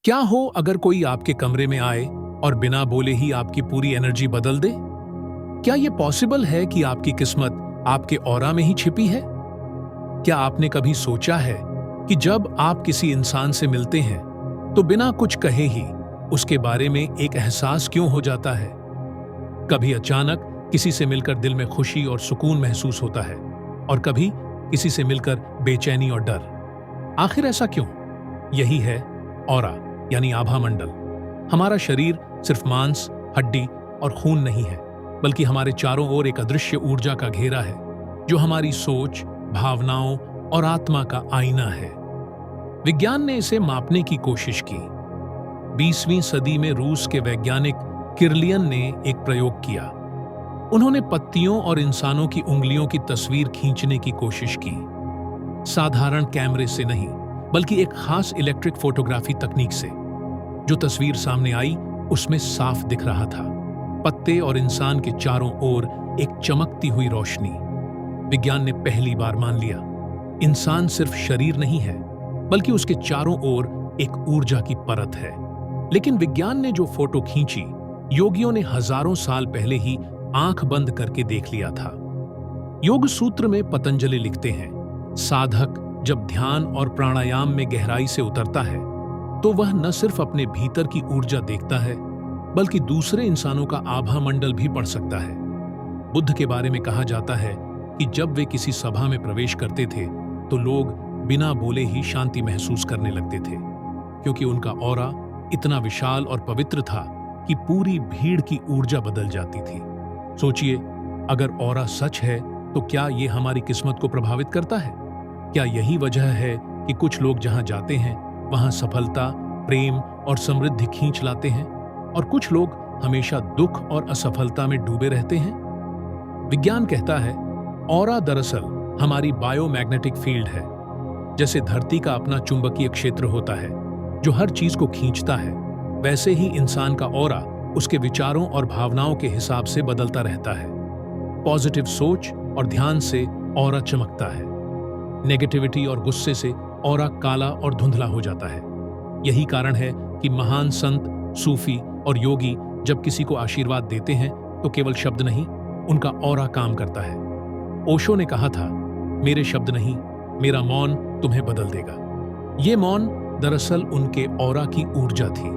क्या हो अगर कोई आपके कमरे में आए और बिना बोले ही आपकी पूरी एनर्जी बदल दे? क्या यह पॉसिबल है कि आपकी किस्मत आपके ऑरा में ही छिपी है? क्या आपने कभी सोचा है कि जब आप किसी इंसान से मिलते हैं तो बिना कुछ कहे ही उसके बारे में एक एहसास क्यों हो जाता है? कभी अचानक किसी से मिलकर दिल में खुशी और सुकून महसूस होता है और कभी किसी से मिलकर बेचैनी और डर। आखिर ऐसा क्यों? यही है ऑरा यानी आभा मंडल। हमारा शरीर सिर्फ मांस, हड्डी और खून नहीं है, बल्कि हमारे चारों ओर एक अदृश्य ऊर्जा का घेरा है जो हमारी सोच, भावनाओं और आत्मा का आईना है। विज्ञान ने इसे मापने की कोशिश की। 20वीं सदी में रूस के वैज्ञानिक किरलियन ने एक प्रयोग किया। उन्होंने पत्तियों और इंसानों की उंगलियों की तस्वीर खींचने की कोशिश की। साधारण कैमरे से नहीं, बल्कि एक खास इलेक्ट्रिक फोटोग्राफी तकनीक से। जो तस्वीर सामने आई उसमें साफ दिख रहा था पत्ते और इंसान के चारों ओर एक चमकती हुई रोशनी। विज्ञान ने पहली बार मान लिया, इंसान सिर्फ शरीर नहीं है, बल्कि उसके चारों ओर एक ऊर्जा की परत है। लेकिन विज्ञान ने जो फोटो खींची, योगियों ने हजारों साल पहले ही आंख बंद करके देख लिया था। योग सूत्र में पतंजलि लिखते हैं, साधक जब ध्यान और प्राणायाम में गहराई से उतरता है तो वह न सिर्फ अपने भीतर की ऊर्जा देखता है, बल्कि दूसरे इंसानों का आभा मंडल भी पढ़ सकता है। बुद्ध के बारे में कहा जाता है कि जब वे किसी सभा में प्रवेश करते थे तो लोग बिना बोले ही शांति महसूस करने लगते थे, क्योंकि उनका ऑरा इतना विशाल और पवित्र था कि पूरी भीड़ की ऊर्जा बदल जाती थी। सोचिए, अगर ऑरा सच है तो क्या ये हमारी किस्मत को प्रभावित करता है? क्या यही वजह है कि कुछ लोग जहां जाते हैं वहां सफलता, प्रेम और समृद्धि खींच लाते हैं, और कुछ लोग हमेशा दुख और असफलता में डूबे रहते हैं? विज्ञान कहता है, ऑरा दरअसल हमारी बायोमैग्नेटिक फील्ड है। जैसे धरती का अपना चुंबकीय क्षेत्र होता है जो हर चीज को खींचता है, वैसे ही इंसान का ऑरा उसके विचारों और भावनाओं के हिसाब से बदलता रहता है। पॉजिटिव सोच और ध्यान से ऑरा चमकता है, नेगेटिविटी और गुस्से से ऑरा काला और धुंधला हो जाता है। यही कारण है कि महान संत, सूफी और योगी जब किसी को आशीर्वाद देते हैं तो केवल शब्द नहीं, उनका ऑरा काम करता है। ओशो ने कहा था, मेरे शब्द नहीं, मेरा मौन तुम्हें बदल देगा। ये मौन दरअसल उनके ऑरा की ऊर्जा थी।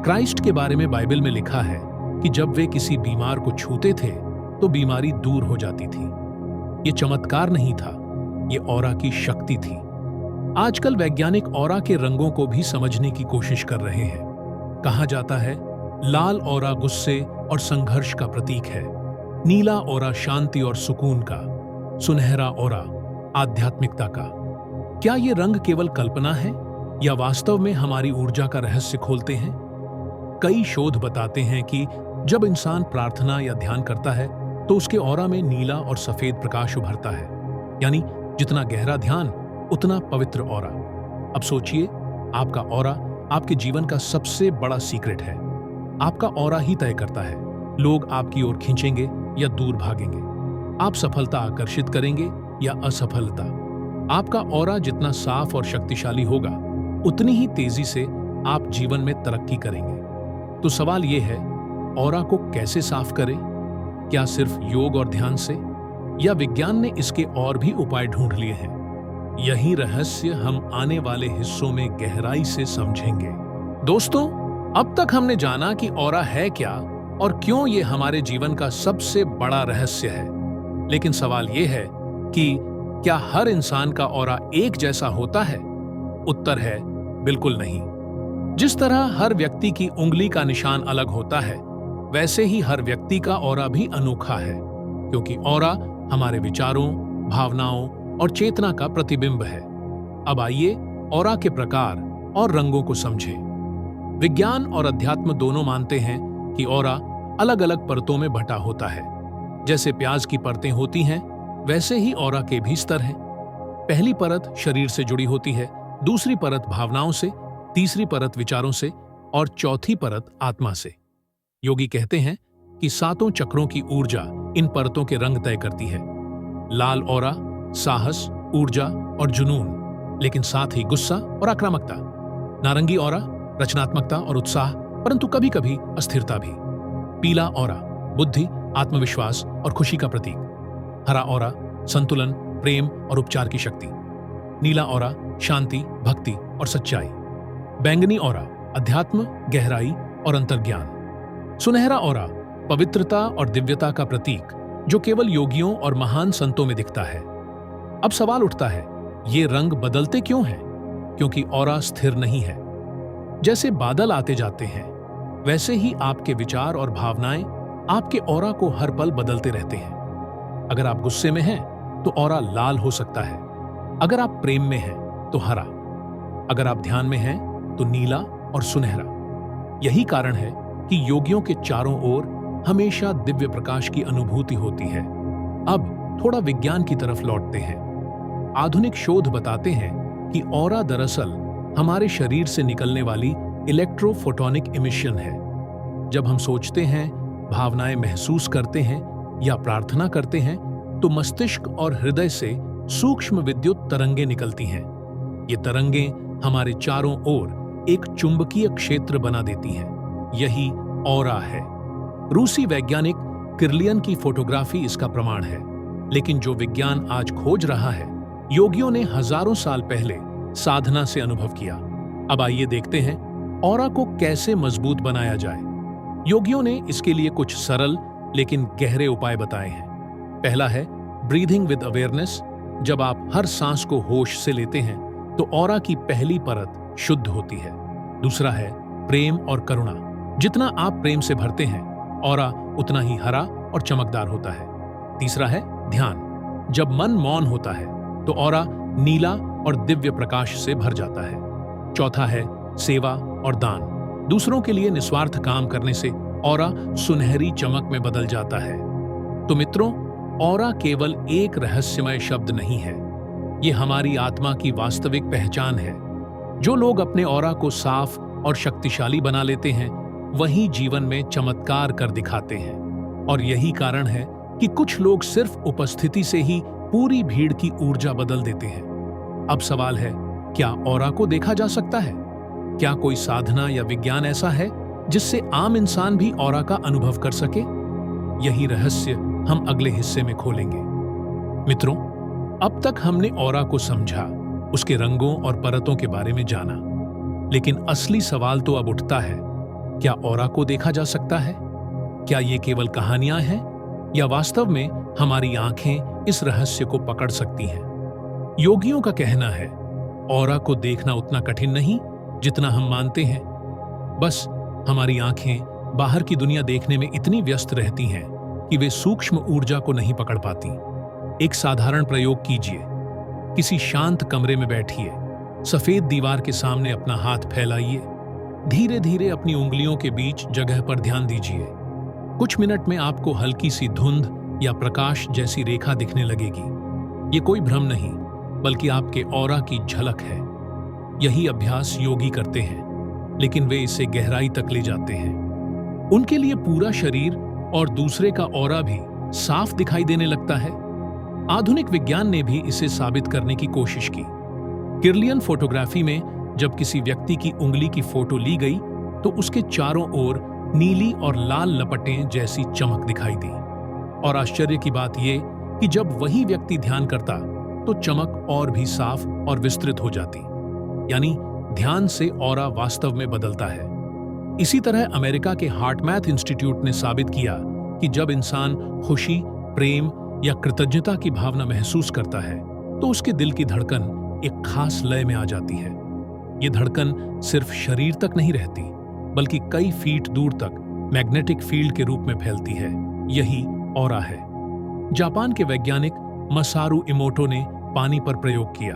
क्राइस्ट के बारे में बाइबल में लिखा है कि जब वे किसी बीमार को छूते थे तो बीमारी दूर हो जाती थी। ये चमत्कार नहीं था, ये ऑरा की शक्ति थी। आजकल वैज्ञानिक ऑरा के रंगों को भी समझने की कोशिश कर रहे हैं। कहा जाता है, लाल ऑरा गुस्से और संघर्ष का प्रतीक है, नीला ऑरा शांति और सुकून का, सुनहरा ऑरा आध्यात्मिकता का। क्या ये रंग केवल कल्पना है या वास्तव में हमारी ऊर्जा का रहस्य खोलते हैं? कई शोध बताते हैं कि जब इंसान प्रार्थना या ध्यान करता है तो उसके ऑरा में नीला और सफेद प्रकाश उभरता है, यानी जितना गहरा ध्यान उतना पवित्र ऑरा। अब सोचिए, आपका ऑरा आपके जीवन का सबसे बड़ा सीक्रेट है। आपका ऑरा ही तय करता है लोग आपकी ओर खींचेंगे या दूर भागेंगे, आप सफलता आकर्षित करेंगे या असफलता। आपका ऑरा जितना साफ और शक्तिशाली होगा, उतनी ही तेजी से आप जीवन में तरक्की करेंगे। तो सवाल यह है, ऑरा को कैसे साफ करें? क्या सिर्फ योग और ध्यान से, या विज्ञान ने इसके और भी उपाय ढूंढ लिए हैं? यही रहस्य हम आने वाले हिस्सों में गहराई से समझेंगे। दोस्तों, अब तक हमने जाना कि ऑरा है क्या और क्यों ये हमारे जीवन का सबसे बड़ा रहस्य है। लेकिन सवाल ये है कि क्या हर इंसान का ऑरा एक जैसा होता है? उत्तर है, बिल्कुल नहीं। जिस तरह हर व्यक्ति की उंगली का निशान अलग होता है, वैसे ही हर व्यक्ति का ऑरा भी अनोखा है, क्योंकि ऑरा हमारे विचारों, भावनाओं और चेतना का प्रतिबिंब है। अब आइए ऑरा के प्रकार और रंगों को समझें। विज्ञान और अध्यात्म दोनों मानते हैं कि ऑरा अलग अलग परतों में बंटा होता है। जैसे प्याज की परतें होती हैं, वैसे ही ऑरा के भी स्तर हैं। पहली परत शरीर से जुड़ी होती है, दूसरी परत भावनाओं से, तीसरी परत विचारों से और चौथी परत आत्मा से। योगी कहते हैं कि 7 चक्रों की ऊर्जा इन परतों के रंग तय करती है। लाल ऑरा साहस, ऊर्जा और जुनून, लेकिन साथ ही गुस्सा और आक्रामकता। नारंगी ऑरा रचनात्मकता और उत्साह, परंतु कभी कभी अस्थिरता भी। पीला ऑरा बुद्धि, आत्मविश्वास और खुशी का प्रतीक। हरा ऑरा संतुलन, प्रेम और उपचार की शक्ति। नीला ऑरा शांति, भक्ति और सच्चाई। बैंगनी ऑरा अध्यात्म, गहराई और अंतर्ज्ञान। सुनहरा ऑरा पवित्रता और दिव्यता का प्रतीक, जो केवल योगियों और महान संतों में दिखता है। अब सवाल उठता है, ये रंग बदलते क्यों हैं? क्योंकि ऑरा स्थिर नहीं है। जैसे बादल आते जाते हैं, वैसे ही आपके विचार और भावनाएं आपके ऑरा को हर पल बदलते रहते हैं। अगर आप गुस्से में हैं, तो ऑरा लाल हो सकता है। अगर आप प्रेम में हैं, तो हरा। अगर आप ध्यान में हैं, तो नीला और सुनहरा। यही कारण है कि योगियों के चारों ओर हमेशा दिव्य प्रकाश की अनुभूति होती है। अब थोड़ा विज्ञान की तरफ लौटते हैं। आधुनिक शोध बताते हैं कि ऑरा दरअसल हमारे शरीर से निकलने वाली इलेक्ट्रोफोटोनिक इमिशन है। जब हम सोचते हैं, भावनाएं महसूस करते हैं या प्रार्थना करते हैं, तो मस्तिष्क और हृदय से सूक्ष्म विद्युत तरंगें निकलती हैं। ये तरंगें हमारे चारों ओर एक चुंबकीय क्षेत्र बना देती हैं। यही ऑरा है। रूसी वैज्ञानिक किर्लियन की फोटोग्राफी इसका प्रमाण है। लेकिन जो विज्ञान आज खोज रहा है, योगियों ने हजारों साल पहले साधना से अनुभव किया। अब आइए देखते हैं ऑरा को कैसे मजबूत बनाया जाए। योगियों ने इसके लिए कुछ सरल लेकिन गहरे उपाय बताए हैं। पहला है ब्रीथिंग विद अवेयरनेस। जब आप हर सांस को होश से लेते हैं, तो ऑरा की पहली परत शुद्ध होती है। दूसरा है प्रेम और करुणा। जितना आप प्रेम से भरते हैं, ऑरा उतना ही हरा और चमकदार होता है। तीसरा है ध्यान। जब मन मौन होता है, तो ऑरा नीला और दिव्य प्रकाश से भर जाता है। चौथा है सेवा और दान। दूसरों के लिए निस्वार्थ काम करने से ऑरा सुनहरी चमक में बदल जाता है। तो मित्रों, ऑरा केवल एक रहस्यमय शब्द नहीं है, ये हमारी आत्मा की वास्तविक पहचान है। जो लोग अपने ऑरा को साफ और शक्तिशाली बना लेते हैं, वही जीवन में चमत्कार कर दिखाते हैं। और यही कारण है कि कुछ लोग सिर्फ उपस्थिति से ही पूरी भीड़ की ऊर्जा बदल देते हैं। अब सवाल है, क्या ऑरा को देखा जा सकता है? क्या कोई साधना या विज्ञान ऐसा है जिससे आम इंसान भी ऑरा का अनुभव कर सके? यही रहस्य हम अगले हिस्से में खोलेंगे। मित्रों, अब तक हमने ऑरा को समझा, उसके रंगों और परतों के बारे में जाना। लेकिन असली सवाल तो अब उठता है, क्या ऑरा को देखा जा सकता है? क्या ये केवल कहानियां हैं, या वास्तव में हमारी आंखें इस रहस्य को पकड़ सकती हैं? योगियों का कहना है, ऑरा को देखना उतना कठिन नहीं जितना हम मानते हैं। बस हमारी आंखें बाहर की दुनिया देखने में इतनी व्यस्त रहती हैं कि वे सूक्ष्म ऊर्जा को नहीं पकड़ पाती। एक साधारण प्रयोग कीजिए। किसी शांत कमरे में बैठिए, सफेद दीवार के सामने अपना हाथ फैलाइए, धीरे धीरे अपनी उंगलियों के बीच जगह पर ध्यान दीजिए। कुछ मिनट में आपको हल्की सी धुंध या प्रकाश जैसी रेखा दिखने लगेगी। ये कोई भ्रम नहीं, बल्कि आपके ऑरा की झलक है। यही अभ्यास योगी करते हैं, लेकिन वे इसे गहराई तक ले जाते हैं। उनके लिए पूरा शरीर और दूसरे का ऑरा भी साफ दिखाई देने लगता है। आधुनिक विज्ञान ने भी इसे साबित करने की कोशिश की। किर्लियन फोटोग्राफी में जब किसी व्यक्ति की उंगली की फोटो ली गई, तो उसके चारों ओर नीली और लाल लपटें जैसी चमक दिखाई दी। और आश्चर्य की बात यह कि जब वही व्यक्ति ध्यान करता, तो चमक और भी साफ और विस्तृत हो जाती। यानी ध्यान से ऑरा वास्तव में बदलता है। इसी तरह अमेरिका के हार्टमैथ इंस्टीट्यूट ने साबित किया कि जब इंसान खुशी, प्रेम या कृतज्ञता की भावना महसूस करता है, तो उसके दिल की धड़कन एक खास लय में आ जाती है। ये धड़कन सिर्फ शरीर तक नहीं रहती, बल्कि कई फीट दूर तक मैग्नेटिक फील्ड के रूप में फैलती है। यही ऑरा है। जापान के वैज्ञानिक मसारू इमोटो ने पानी पर प्रयोग किया।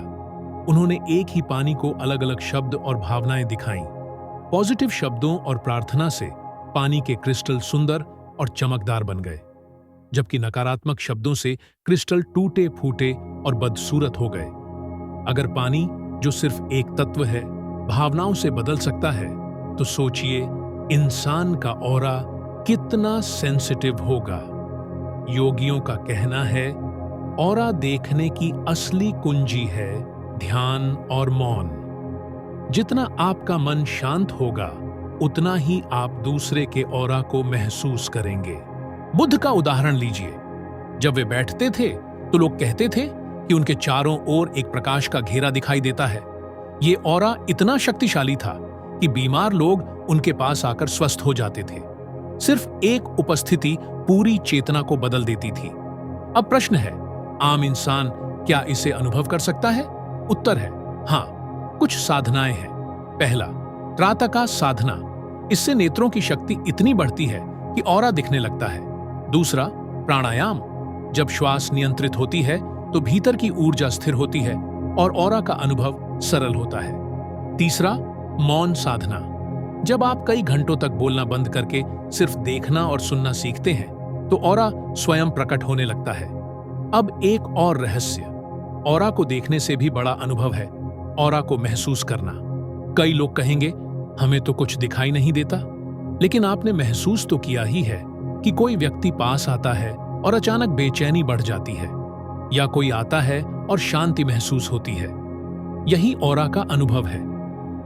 उन्होंने एक ही पानी को अलग अलग शब्द और भावनाएं दिखाईं। पॉजिटिव शब्दों और प्रार्थना से पानी के क्रिस्टल सुंदर और चमकदार बन गए, जबकि नकारात्मक शब्दों से क्रिस्टल टूटे फूटे और बदसूरत हो गए। अगर पानी, जो सिर्फ एक तत्व है, भावनाओं से बदल सकता है, तो सोचिए इंसान का ऑरा कितना सेंसिटिव होगा। योगियों का कहना है, ऑरा देखने की असली कुंजी है ध्यान और मौन। जितना आपका मन शांत होगा उतना ही आप दूसरे के ऑरा को महसूस करेंगे। बुद्ध का उदाहरण लीजिए। जब वे बैठते थे तो लोग कहते थे कि उनके चारों ओर एक प्रकाश का घेरा दिखाई देता है। ये ऑरा इतना शक्तिशाली था कि बीमार लोग उनके पास आकर स्वस्थ हो जाते थे। सिर्फ एक उपस्थिति पूरी चेतना को बदल देती थी। अब प्रश्न है, आम इंसान क्या इसे अनुभव कर सकता है? उत्तर है हाँ, कुछ साधनाएं हैं। पहला, प्रातःकाल साधना। इससे नेत्रों की शक्ति इतनी बढ़ती है कि ऑरा दिखने लगता है। दूसरा, प्राणायाम। जब श्वास नियंत्रित होती है तो भीतर की ऊर्जा स्थिर होती है और ऑरा का अनुभव सरल होता है। तीसरा, मौन साधना। जब आप कई घंटों तक बोलना बंद करके सिर्फ देखना और सुनना सीखते हैं तो ऑरा स्वयं प्रकट होने लगता है। अब एक और रहस्य, ऑरा को देखने से भी बड़ा अनुभव है ऑरा को महसूस करना। कई लोग कहेंगे हमें तो कुछ दिखाई नहीं देता, लेकिन आपने महसूस तो किया ही है कि कोई व्यक्ति पास आता है और अचानक बेचैनी बढ़ जाती है, या कोई आता है और शांति महसूस होती है। यही ऑरा का अनुभव है।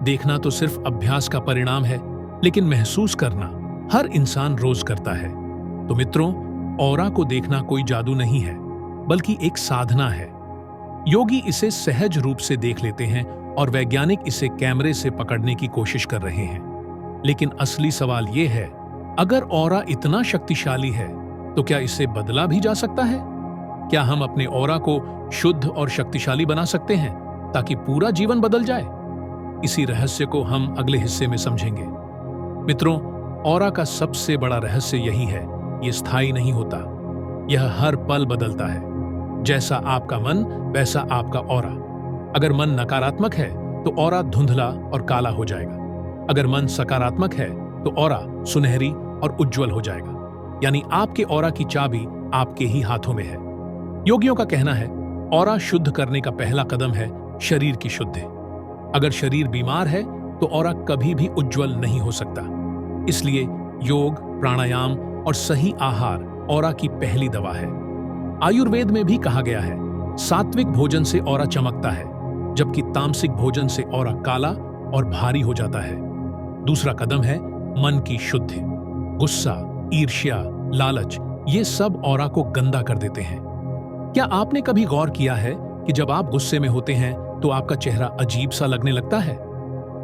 देखना तो सिर्फ अभ्यास का परिणाम है, लेकिन महसूस करना हर इंसान रोज करता है। तो मित्रों, ऑरा को देखना कोई जादू नहीं है, बल्कि एक साधना है। योगी इसे सहज रूप से देख लेते हैं और वैज्ञानिक इसे कैमरे से पकड़ने की कोशिश कर रहे हैं। लेकिन असली सवाल यह है, अगर ऑरा इतना शक्तिशाली है तो क्या इसे बदला भी जा सकता है? क्या हम अपने ऑरा को शुद्ध और शक्तिशाली बना सकते हैं ताकि पूरा जीवन बदल जाए? इसी रहस्य को हम अगले हिस्से में समझेंगे। मित्रों, ऑरा का सबसे बड़ा रहस्य यही है, ये स्थायी नहीं होता। यह हर पल बदलता है। जैसा आपका मन वैसा आपका ऑरा। अगर मन नकारात्मक है तो ऑरा धुंधला और काला हो जाएगा। अगर मन सकारात्मक है तो ऑरा सुनहरी और उज्जवल हो जाएगा। यानी आपके ऑरा की चाबी आपके ही हाथों में है। योगियों का कहना है, ऑरा शुद्ध करने का पहला कदम है शरीर की शुद्धि। अगर शरीर बीमार है तो ऑरा कभी भी उज्जवल नहीं हो सकता। इसलिए योग, प्राणायाम और सही आहार ऑरा की पहली दवा है। आयुर्वेद में भी कहा गया है, सात्विक भोजन से ऑरा चमकता है, जबकि तामसिक भोजन से ऑरा काला और भारी हो जाता है। दूसरा कदम है मन की शुद्धि। गुस्सा, ईर्ष्या, लालच, ये सब ऑरा को गंदा कर देते हैं। क्या आपने कभी गौर किया है कि जब आप गुस्से में होते हैं तो आपका चेहरा अजीब सा लगने लगता है?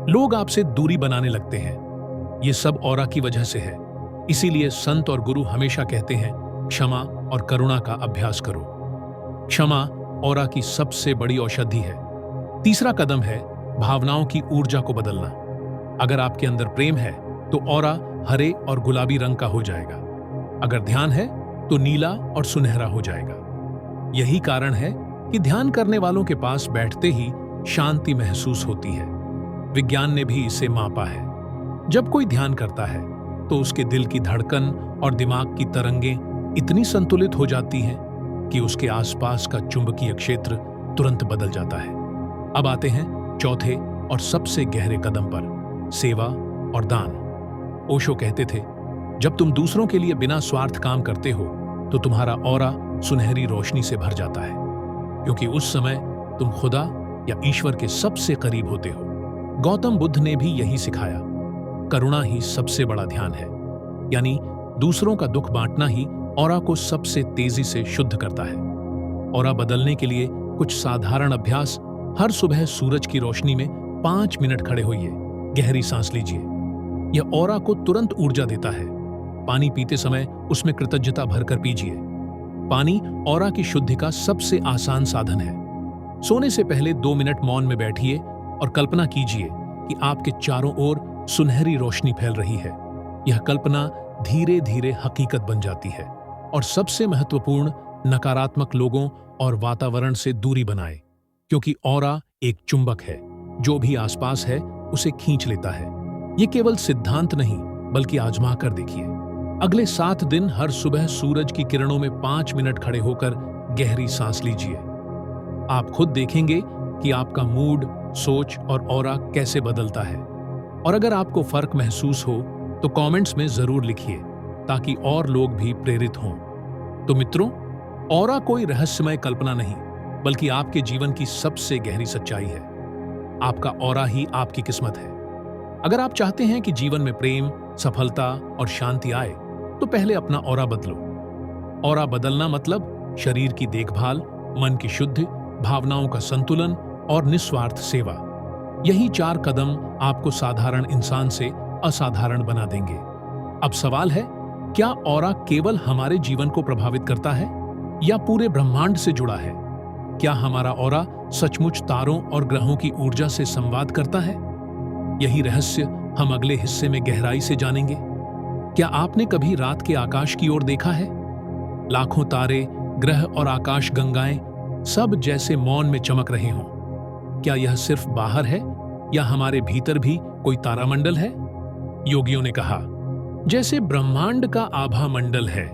लोग आपसे दूरी बनाने लगते हैं। ये सब ऑरा की वजह से है। इसीलिए संत और गुरु हमेशा कहते हैं, क्षमा और करुणा का अभ्यास करो। क्षमा ऑरा की सबसे बड़ी औषधि है। तीसरा कदम है भावनाओं की ऊर्जा को बदलना। अगर आपके अंदर प्रेम है तो ऑरा हरे और गुलाबी रंग का हो जाएगा। अगर ध्यान है तो नीला और सुनहरा हो जाएगा। यही कारण है कि ध्यान करने वालों के पास बैठते ही शांति महसूस होती है। विज्ञान ने भी इसे मापा है। जब कोई ध्यान करता है तो उसके दिल की धड़कन और दिमाग की तरंगें इतनी संतुलित हो जाती हैं कि उसके आसपास का चुंबकीय क्षेत्र तुरंत बदल जाता है। अब आते हैं चौथे और सबसे गहरे कदम पर, सेवा और दान। ओशो कहते थे, जब तुम दूसरों के लिए बिना स्वार्थ काम करते हो तो तुम्हारा ऑरा सुनहरी रोशनी से भर जाता है, क्योंकि उस समय तुम खुदा या ईश्वर के सबसे करीब होते हो। गौतम बुद्ध ने भी यही सिखाया। करुणा ही सबसे बड़ा ध्यान है, यानी दूसरों का दुख बांटना ही ऑरा को सबसे तेजी से शुद्ध करता है। ऑरा बदलने के लिए कुछ साधारण अभ्यास। हर सुबह सूरज की रोशनी में 5 मिनट खड़े होइए, गहरी सांस लीजिए। यह ऑरा को तुरंत ऊर्जा देता है। पानी पीते समय उसमें कृतज्ञता भरकर पीजिए। पानी ऑरा की शुद्धि का सबसे आसान साधन है। सोने से पहले 2 मिनट मौन में बैठिए और कल्पना कीजिए कि आपके चारों ओर सुनहरी रोशनी फैल रही है। यह कल्पना धीरे धीरे हकीकत बन जाती है। और सबसे महत्वपूर्ण, नकारात्मक लोगों और वातावरण से दूरी बनाए, क्योंकि ऑरा एक चुंबक है। जो भी आसपास है उसे खींच लेता है। ये केवल सिद्धांत नहीं, बल्कि आजमा कर देखिए। अगले 7 दिन हर सुबह सूरज की किरणों में 5 मिनट खड़े होकर गहरी सांस लीजिए। आप खुद देखेंगे कि आपका मूड, सोच और ऑरा कैसे बदलता है। और अगर आपको फर्क महसूस हो तो कमेंट्स में जरूर लिखिए, ताकि और लोग भी प्रेरित हों। तो मित्रों, ऑरा कोई रहस्यमय कल्पना नहीं, बल्कि आपके जीवन की सबसे गहरी सच्चाई है। आपका ऑरा ही आपकी किस्मत है। अगर आप चाहते हैं कि जीवन में प्रेम, सफलता और शांति आए, तो पहले अपना ऑरा बदलो। ऑरा बदलना मतलब शरीर की देखभाल, मन की शुद्धि, भावनाओं का संतुलन और निस्वार्थ सेवा। यही 4 कदम आपको साधारण इंसान से असाधारण बना देंगे। अब सवाल है, क्या ऑरा केवल हमारे जीवन को प्रभावित करता है या पूरे ब्रह्मांड से जुड़ा है? क्या हमारा ऑरा सचमुच तारों और ग्रहों की ऊर्जा से संवाद करता है? यही रहस्य हम अगले हिस्से में गहराई से जानेंगे। क्या आपने कभी रात के आकाश की ओर देखा है? लाखों तारे, ग्रह और आकाश गंगाएं सब जैसे मौन में चमक रहे हों। क्या यह सिर्फ बाहर है या हमारे भीतर भी कोई तारामंडल है? योगियों ने कहा, जैसे ब्रह्मांड का आभा मंडल है,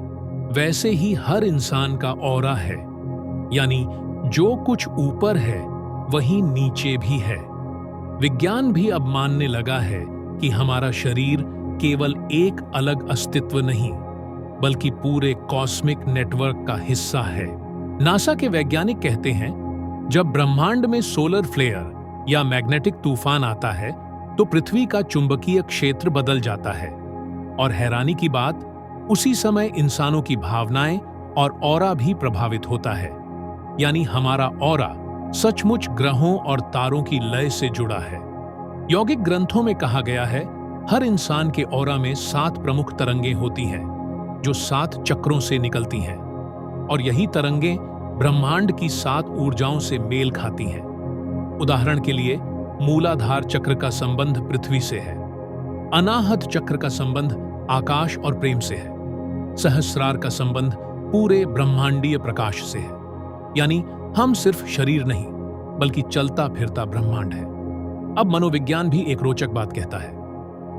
वैसे ही हर इंसान का ऑरा है। यानी जो कुछ ऊपर है वही नीचे भी है। विज्ञान भी अब मानने लगा है कि हमारा शरीर केवल एक अलग अस्तित्व नहीं, बल्कि पूरे कॉस्मिक नेटवर्क का हिस्सा है। नासा के वैज्ञानिक कहते हैं, जब ब्रह्मांड में सोलर फ्लेयर या मैग्नेटिक तूफान आता है तो पृथ्वी का चुंबकीय क्षेत्र बदल जाता है। और हैरानी की बात, उसी समय इंसानों की भावनाएं और ऑरा भी प्रभावित होता है। यानी हमारा ऑरा सचमुच ग्रहों और तारों की लय से जुड़ा है। यौगिक ग्रंथों में कहा गया है, हर इंसान के ऑरा में 7 प्रमुख तरंगें होती हैं, जो 7 चक्रों से निकलती हैं। और यही तरंगें ब्रह्मांड की 7 ऊर्जाओं से मेल खाती हैं। उदाहरण के लिए, मूलाधार चक्र का संबंध पृथ्वी से है, अनाहत चक्र का संबंध आकाश और प्रेम से है, सहस्रार का संबंध पूरे ब्रह्मांडीय प्रकाश से है। यानी हम सिर्फ शरीर नहीं, बल्कि चलता फिरता ब्रह्मांड है। अब मनोविज्ञान भी एक रोचक बात कहता है।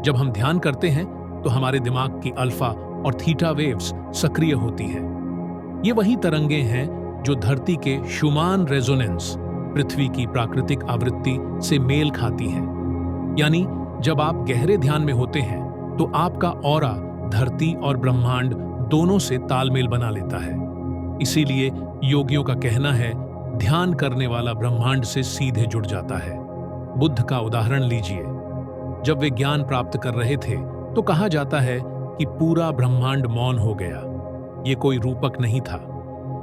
जब हम ध्यान करते हैं तो हमारे दिमाग की अल्फा और थीटा वेव्स सक्रिय होती हैं। ये वही तरंगें हैं जो धरती के शुमान रेजोनेंस, पृथ्वी की प्राकृतिक आवृत्ति से मेल खाती हैं। यानी जब आप गहरे ध्यान में होते हैं तो आपका ऑरा धरती और ब्रह्मांड दोनों से तालमेल बना लेता है। इसीलिए योगियों का कहना है, ध्यान करने वाला ब्रह्मांड से सीधे जुड़ जाता है। बुद्ध का उदाहरण लीजिए। जब वे ज्ञान प्राप्त कर रहे थे तो कहा जाता है कि पूरा ब्रह्मांड मौन हो गया। ये कोई रूपक नहीं था।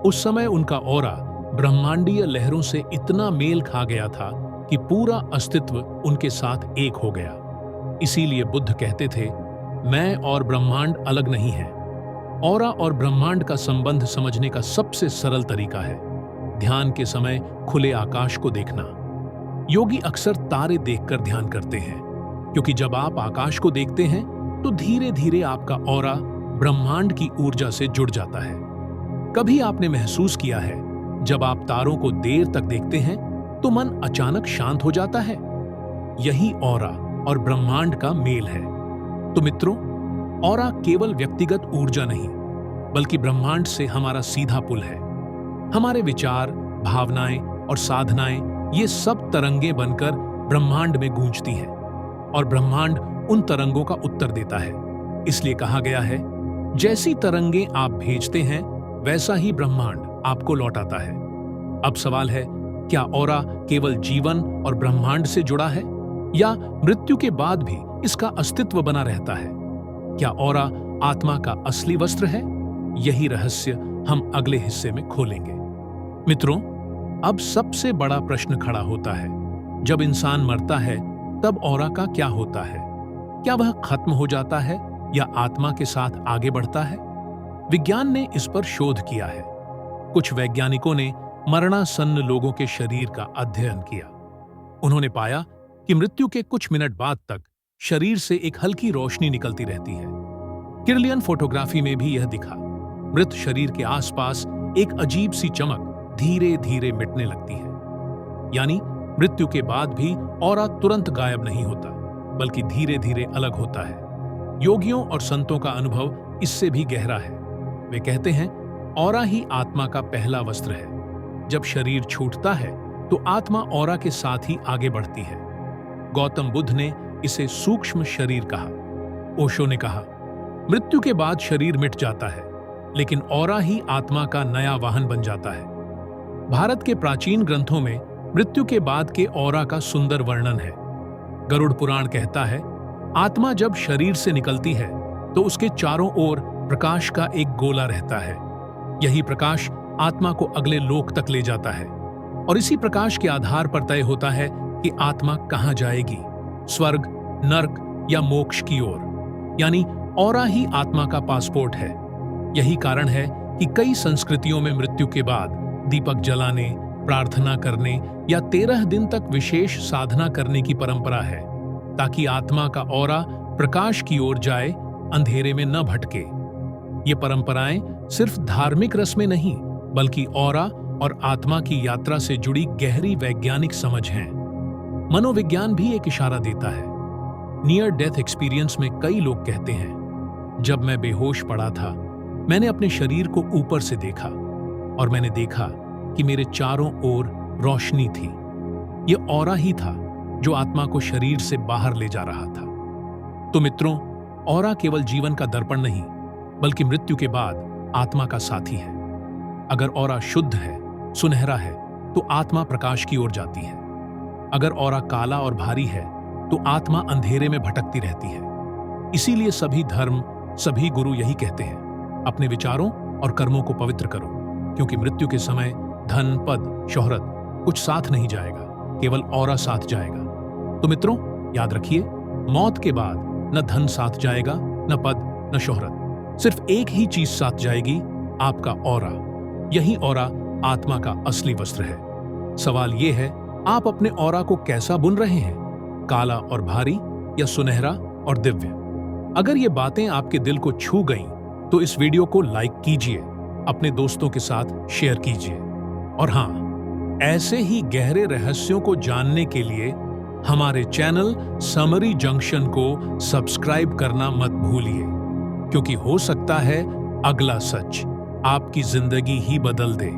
उस समय उनका ऑरा ब्रह्मांडीय लहरों से इतना मेल खा गया था कि पूरा अस्तित्व उनके साथ एक हो गया। इसीलिए बुद्ध कहते थे, मैं और ब्रह्मांड अलग नहीं है। ऑरा और ब्रह्मांड का संबंध समझने का सबसे सरल तरीका है ध्यान के समय खुले आकाश को देखना। योगी अक्सर तारे देखकर ध्यान करते हैं, क्योंकि जब आप आकाश को देखते हैं तो धीरे धीरे आपका ऑरा ब्रह्मांड की ऊर्जा से जुड़ जाता है। कभी आपने महसूस किया है, जब आप तारों को देर तक देखते हैं तो मन अचानक शांत हो जाता है? यही ऑरा और ब्रह्मांड का मेल है। तो मित्रों, ऑरा केवल व्यक्तिगत ऊर्जा नहीं, बल्कि ब्रह्मांड से हमारा सीधा पुल है। हमारे विचार, भावनाएं और साधनाएं, ये सब तरंगें बनकर ब्रह्मांड में गूंजती हैं और ब्रह्मांड उन तरंगों का उत्तर देता है। इसलिए कहा गया है, जैसी तरंगें आप भेजते हैं वैसा ही ब्रह्मांड आपको लौटाता है। अब सवाल है, क्या ऑरा केवल जीवन और ब्रह्मांड से जुड़ा है या मृत्यु के बाद भी इसका अस्तित्व बना रहता है? क्या ऑरा आत्मा का असली वस्त्र है? यही रहस्य हम अगले हिस्से में खोलेंगे। मित्रों, अब सबसे बड़ा प्रश्न खड़ा होता है, जब इंसान मरता है तब ऑरा का क्या होता है? क्या वह खत्म हो जाता है या आत्मा के साथ आगे बढ़ता है? विज्ञान ने इस पर शोध किया है। कुछ वैज्ञानिकों ने मरणासन्न लोगों के शरीर का अध्ययन किया। उन्होंने पाया कि मृत्यु के कुछ मिनट बाद तक शरीर से एक हल्की रोशनी निकलती रहती है। किरलियन फोटोग्राफी में भी यह दिखा। मृत शरीर के आसपास एक अजीब सी चमक धीरे धीरे मिटने लगती है। यानी मृत्यु के बाद भी ऑरा तुरंत गायब नहीं होता, बल्कि धीरे धीरे अलग होता है। योगियों और संतों का अनुभव इससे भी गहरा है। वे कहते हैं, ऑरा ही आत्मा का पहला वस्त्र है। जब शरीर छूटता है तो आत्मा ऑरा के साथ ही आगे बढ़ती है। गौतम बुद्ध ने इसे सूक्ष्म शरीर कहा। ओशो ने कहा, मृत्यु के बाद शरीर मिट जाता है, लेकिन ऑरा ही आत्मा का नया वाहन बन जाता है। भारत के प्राचीन ग्रंथों में मृत्यु के बाद के ऑरा का सुंदर वर्णन है। गरुड़ पुराण कहता है, आत्मा जब शरीर से निकलती है तो उसके चारों ओर प्रकाश का एक गोला रहता है। यही प्रकाश आत्मा को अगले लोक तक ले जाता है और इसी प्रकाश के आधार पर तय होता है कि आत्मा कहां जाएगी, स्वर्ग, नर्क या मोक्ष की ओर। यानी ऑरा ही आत्मा का पासपोर्ट है। यही कारण है कि कई संस्कृतियों में मृत्यु के बाद दीपक जलाने, प्रार्थना करने या 13 दिन तक विशेष साधना करने की परंपरा है, ताकि आत्मा का ऑरा प्रकाश की ओर जाए, अंधेरे में न भटके। ये परंपराएं सिर्फ धार्मिक रस्में नहीं, बल्कि ऑरा और आत्मा की यात्रा से जुड़ी गहरी वैज्ञानिक समझ हैं। मनोविज्ञान भी एक इशारा देता है। नियर डेथ एक्सपीरियंस में कई लोग कहते हैं, जब मैं बेहोश पड़ा था, मैंने अपने शरीर को ऊपर से देखा और मैंने देखा कि मेरे चारों ओर रोशनी थी। ये ऑरा ही था जो आत्मा को शरीर से बाहर ले जा रहा था। तो मित्रों, ऑरा केवल जीवन का दर्पण नहीं, बल्कि मृत्यु के बाद आत्मा का साथी है। अगर ऑरा शुद्ध है, सुनहरा है, तो आत्मा प्रकाश की ओर जाती है। अगर ऑरा काला और भारी है, तो आत्मा अंधेरे में भटकती रहती है। इसीलिए सभी धर्म, सभी गुरु यही कहते हैं, अपने विचारों और कर्मों को पवित्र करो, क्योंकि मृत्यु के समय धन, पद, शोहरत कुछ साथ नहीं जाएगा, केवल ऑरा साथ जाएगा। तो मित्रों, याद रखिए, मौत के बाद न धन साथ जाएगा, न पद, न शोहरत। सिर्फ एक ही चीज साथ जाएगी, आपका ऑरा। यही ऑरा आत्मा का असली वस्त्र है। सवाल यह है, आप अपने ऑरा को कैसा बुन रहे हैं? काला और भारी या सुनहरा और दिव्य? अगर ये बातें आपके दिल को छू गईं, तो इस वीडियो को लाइक कीजिए, अपने दोस्तों के साथ शेयर कीजिए। और हाँ, ऐसे ही गहरे रहस्यों को जानने के लिए हमारे चैनल समरी जंक्शन को सब्सक्राइब करना मत भूलिए, क्योंकि हो सकता है अगला सच आपकी जिंदगी ही बदल दे।